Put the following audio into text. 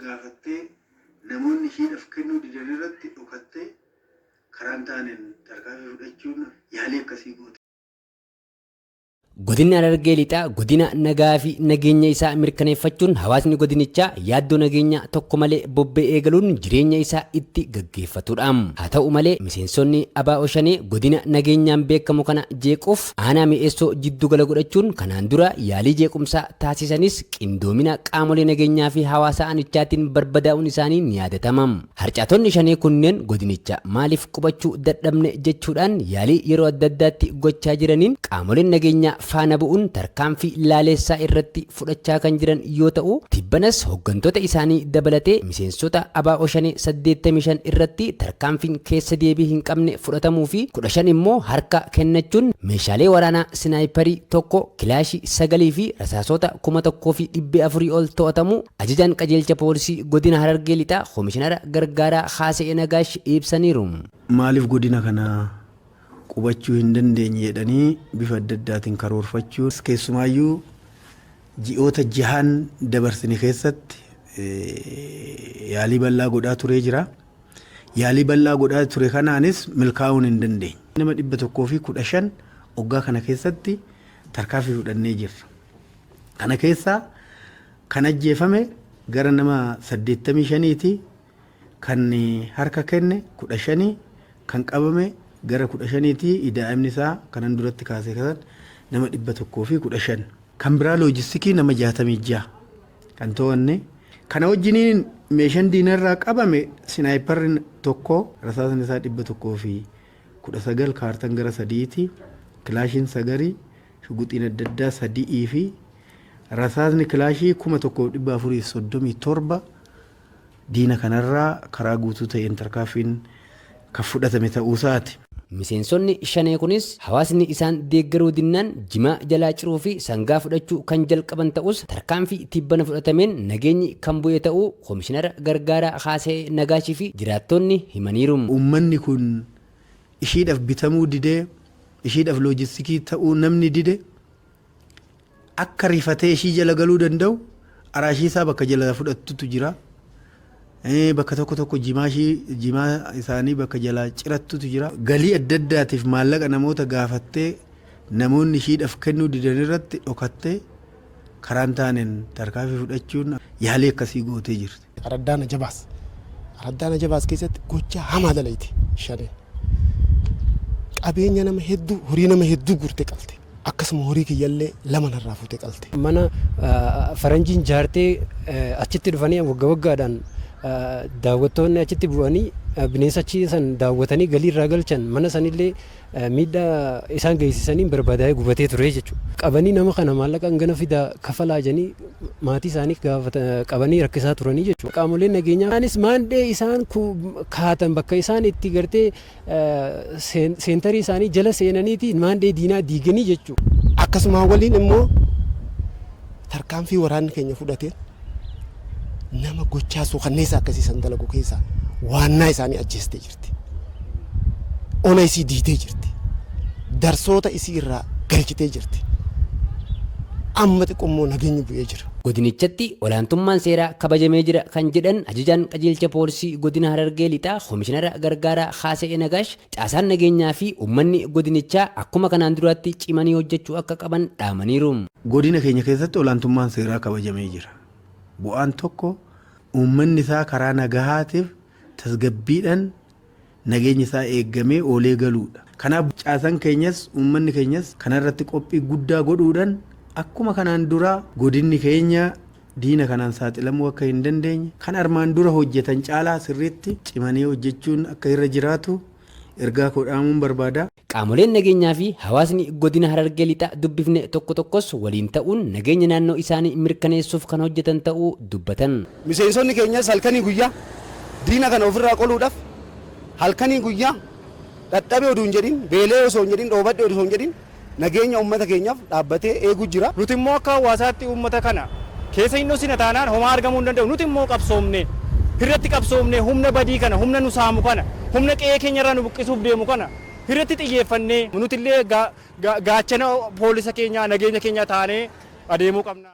gaafattee namoonni ishiidhaaf kennuu didan irratti dhukattee karaan taaneen tarkaanfii fudhachuun yaalii akkasii goote. Godina Harargee Lixaa godina nagaa fi nageenya isaa mirkaneeffachuun hawaasni godinichaa yaaddoo nageenya tokko malee bobba'ee eegaluun jireenya isaa itti gaggeeffatudha. Haa ta'u malee miseensonni ABO Shanee godina nageenyaan beekamu kana jeequuf aanaa mi'eessoo jiddu gala godhachuun kanaan dura yaalii jeequmsaa taasisanis qindoomina qaamolee nageenyaa fi hawaasa aanichaatiin barbadaa'uun isaanii ni yaadatama. Harcaatonni Shanee kunneen godinicha maaliif qubachuu dadhabne jechuudhaan yaalii yeroo adda addaatti gochaa jiraniin qaamoleen nageenyaa faana bu'uun tarkaanfii laaleessaa irratti fudhachaa kan jiran yoo ta'u tibbanas hooggantoota isaanii dabalatee miseensota ABO Shanee 85 irratti tarkaanfiin keessa deebii hin qabne fudhatamuu fi 15 immoo harka kennachuun meeshaalee waraanaa sinaayiparii tokko kilaashii 9 fi rasaasota 1400 ol to'atamu ajajaan qajeelcha poolisii godina Harargee Lixaa Komishinara Gargaaraa Haasa'ee Nagaash ibsaniiru. Maaliif godina kana qubachuu hin dandeenye jedhanii bifa adda addaatiin karoorfachuun keessumaayyuu ji'oota jahan dabarsine keessatti yaalii bal'aa godhaa turee jira. Yaalii bal'aa godhaa ture kanaanis milkaa'uun hin dandeenye. Nama 115 waggaa kana keessatti tarkaanfii fudhannee jirra. Kana keessaa kan ajjeefame gara nama 85ti, kan harka kenne 15, kan qabame gara 15ti. Daa'imni isaa kanan duratti kaasee kasan nama 115, kan biraa loojistikii nama 66 kan to'anne. Kana wajjiniin meeshaan diinarraa qabame sinaayiparri tokko rasaasni isaa 119, kaartan gara 3ti, kilaashiin 9, shuguxiin adda addaa 3 fi rasaasni kilaashii 1437 diina kanarraa karaa guutuu ta'een tarkaanfiin kan fudhatame ta'uusaati. Miseensonni Shanee kunis hawaasni isaan deeggaruu dinnaan jimaa jalaa ciruu fi sangaa fudhachuu kan jalqaban ta'us tarkaanfii tibbana fudhatameen nageenyi kan bu'e ta'uu Komishinara Gargaaraa Haasa'ee Nagaashii fi jiraattonni himaniiru. Uummanni kun ishiidhaaf bitamuu didee, ishiidhaaf loojistikii ta'uu namni dide akka rifatee ishii jala galuu danda'u araashii isaa bakka jala fudhattutu jira. Bakka tokko jimaa isaanii bakka jalaa cirattutu jira. Galii adda addaatiif maallaqa namoota gaafattee namoonni ishiidhaaf kennuu didan irratti dhokattee karaan taaneen tarkaanfii fudhachuun yaalii akkasii gootee jirti. Araddaana jabaas keessatti gochaa hamaa dalayti Shanee. Qabeenya nama hedduu, horii nama hedduu guurtee qalte. Akkasuma horii kiyyallee lama narraa fuutee qalte. Mana faranjiin jaartee achitti dhufanii waggaadhaan daawwattoonni achitti bu'anii bineensa achi san daawwatanii galii irraa galchan mana sanillee miidhaa isaan geessisanii barbaadaa'ee gubatee ture jechuudha. Qabanii nama kana maallaqa hangana fidaa kafalaa jedhanii maatii isaanii qabanii rakkisaa turanii jechuudha. Qaamoleen nageenyaanis maandhee isaan kaatan bakka isaan itti gartee seentarii isaanii jala seenaniiti maandhee diinaa diiganii jechuudha. Akkasuma waliin immoo tarkaanfii waraanni keenya fudhateen nama gochaa suukanneessa akkasiisan dalagu keessaa waannaa isaanii ajjeestee jirti. Ona isii diitee jirti. Darsoota isii irraa galchitee jirti. Amma xiqqoommoo nageenyi bu'ee jira. Godinichatti olaantummaan seeraa kabajamee jira kan jedhan ajajaan qajeelcha poolisii godina Harargee Lixaa Komishinara Gargaaraa Haasa'ee Nagaash caasaan nageenyaa fi uummanni godinichaa akkuma kanaan duraatti cimanii hojjechuu akka qaban dhaamaniiru. Godina keenya keessatti olaantummaan seeraa kabajamee jira. Bu'aan tokko uummanni isaa karaa nagahaatiif tasgabbiidhaan nageenyi isaa eeggamee oolee galuudha. Kanaaf caasaan keenyas uummanni keenyas kanarratti qophii guddaa godhuudhaan akkuma kanaan dura godinni keenya diina kanaan saaxilamuu akka hin dandeenye kan armaan dura hojjetan caalaa sirriitti cimanii hojjechuun akka irra jiraatu ergaa kodhaamuun barbaada. Qaamoleen nageenyaa fi hawaasni godina Harargee Lixaa dubbifne tokkos waliin ta'uun nageenya naannoo isaanii mirkaneessuuf kan hojjetan ta'uu dubbatan. Miseensonni keenyas halkanii guyyaa diina kana ofirraa qoluudhaaf halkanii guyyaa dadhabee oduu hin jedhin, beelee osoo hin jedhin, dhoobadhe osoo hin jedhin nageenya uummata keenyaaf dhaabbatee eeguu jira. Nuti immoo akka hawaasaatti uummata kana keessa hin dhosina taanaan homaa argamuu hin danda'u. Nuti immoo qabsoomne irratti qabsoomne humna badii kana, humna nu saamu kana, humna qe'ee keenya irraa nu buqqisuuf deemu kana irratti xiyyeeffannee nuti illee gaachana poolisa keenya nageenya keenya taanee adeemuu qabna.